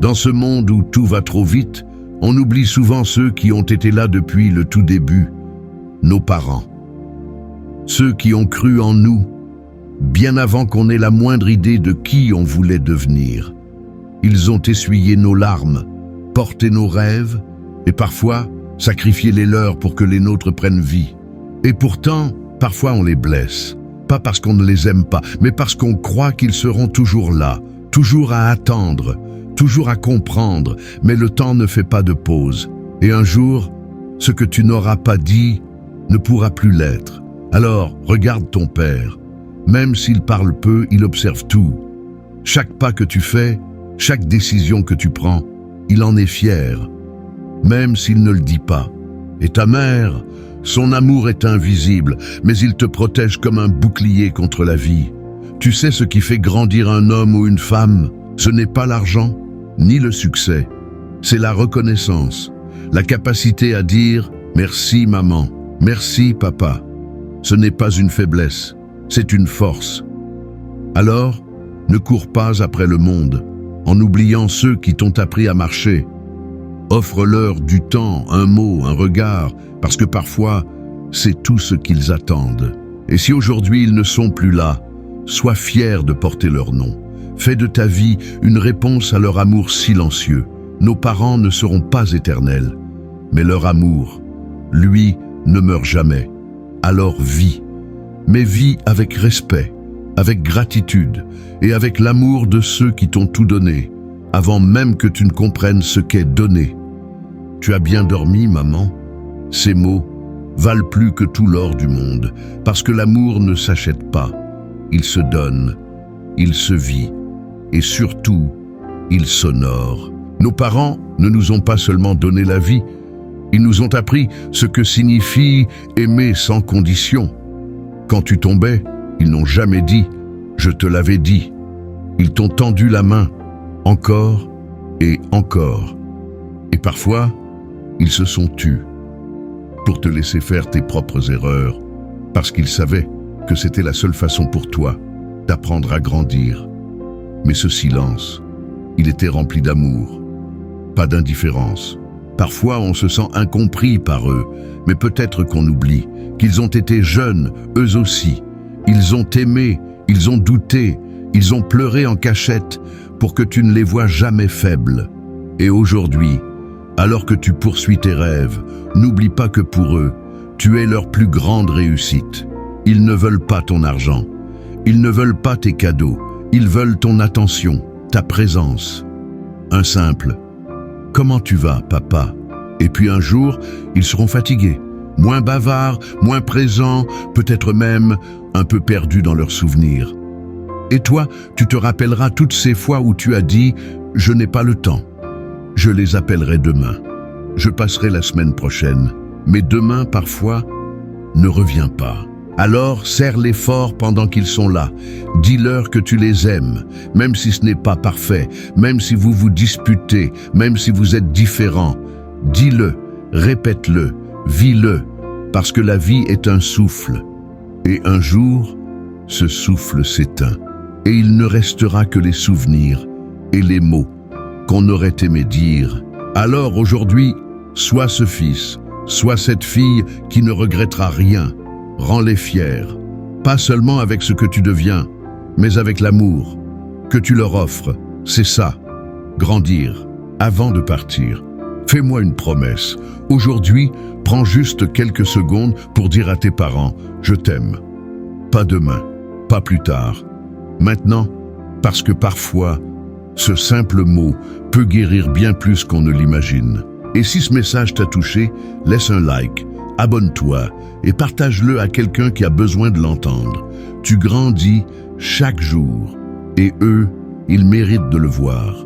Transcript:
Dans ce monde où tout va trop vite, on oublie souvent ceux qui ont été là depuis le tout début, nos parents. Ceux qui ont cru en nous, bien avant qu'on ait la moindre idée de qui on voulait devenir. Ils ont essuyé nos larmes, porté nos rêves, et parfois sacrifié les leurs pour que les nôtres prennent vie. Et pourtant, parfois on les blesse. Pas parce qu'on ne les aime pas, mais parce qu'on croit qu'ils seront toujours là, toujours à attendre, toujours à comprendre, mais le temps ne fait pas de pause. Et un jour, ce que tu n'auras pas dit ne pourra plus l'être. Alors, regarde ton père. Même s'il parle peu, il observe tout. Chaque pas que tu fais, chaque décision que tu prends, il en est fier, même s'il ne le dit pas. Et ta mère, son amour est invisible, mais il te protège comme un bouclier contre la vie. Tu sais ce qui fait grandir un homme ou une femme? Ce n'est pas l'argent, ni le succès. C'est la reconnaissance, la capacité à dire « merci maman, merci papa ». Ce n'est pas une faiblesse, c'est une force. Alors, ne cours pas après le monde, en oubliant ceux qui t'ont appris à marcher. Offre-leur du temps, un mot, un regard, parce que parfois, c'est tout ce qu'ils attendent. Et si aujourd'hui ils ne sont plus là, sois fier de porter leur nom. Fais de ta vie une réponse à leur amour silencieux. Nos parents ne seront pas éternels, mais leur amour, lui, ne meurt jamais. Alors vis, mais vis avec respect, avec gratitude et avec l'amour de ceux qui t'ont tout donné, avant même que tu ne comprennes ce qu'est donner. Tu as bien dormi, maman? Ces mots valent plus que tout l'or du monde, parce que l'amour ne s'achète pas, il se donne, il se vit, et surtout, il s'honore. Nos parents ne nous ont pas seulement donné la vie, ils nous ont appris ce que signifie aimer sans condition. Quand tu tombais, ils n'ont jamais dit « je te l'avais dit ». Ils t'ont tendu la main, encore et encore. Et parfois, ils se sont tus pour te laisser faire tes propres erreurs, parce qu'ils savaient que c'était la seule façon pour toi d'apprendre à grandir. Mais ce silence, il était rempli d'amour, pas d'indifférence. Parfois, on se sent incompris par eux, mais peut-être qu'on oublie qu'ils ont été jeunes, eux aussi. Ils ont aimé, ils ont douté, ils ont pleuré en cachette pour que tu ne les vois jamais faibles. Et aujourd'hui, alors que tu poursuis tes rêves, n'oublie pas que pour eux, tu es leur plus grande réussite. Ils ne veulent pas ton argent, ils ne veulent pas tes cadeaux, ils veulent ton attention, ta présence. Un simple « Comment tu vas, papa ?» Et puis un jour, ils seront fatigués, moins bavards, moins présents, peut-être même un peu perdus dans leurs souvenirs. Et toi, tu te rappelleras toutes ces fois où tu as dit « Je n'ai pas le temps ». Je les appellerai demain. Je passerai la semaine prochaine. Mais demain, parfois, ne revient pas. Alors, serre-les fort pendant qu'ils sont là. Dis-leur que tu les aimes, même si ce n'est pas parfait, même si vous vous disputez, même si vous êtes différents. Dis-le, répète-le, vis-le, parce que la vie est un souffle. Et un jour, ce souffle s'éteint, et il ne restera que les souvenirs et les mots qu'on aurait aimé dire. Alors aujourd'hui, sois ce fils, sois cette fille qui ne regrettera rien. Rends-les fiers, pas seulement avec ce que tu deviens, mais avec l'amour que tu leur offres. C'est ça, grandir. Avant de partir, fais-moi une promesse. Aujourd'hui, prends juste quelques secondes pour dire à tes parents « Je t'aime ». Pas demain, pas plus tard. Maintenant, parce que parfois, ce simple mot peut guérir bien plus qu'on ne l'imagine. Et si ce message t'a touché, laisse un like, abonne-toi et partage-le à quelqu'un qui a besoin de l'entendre. Tu grandis chaque jour et eux, ils méritent de le voir.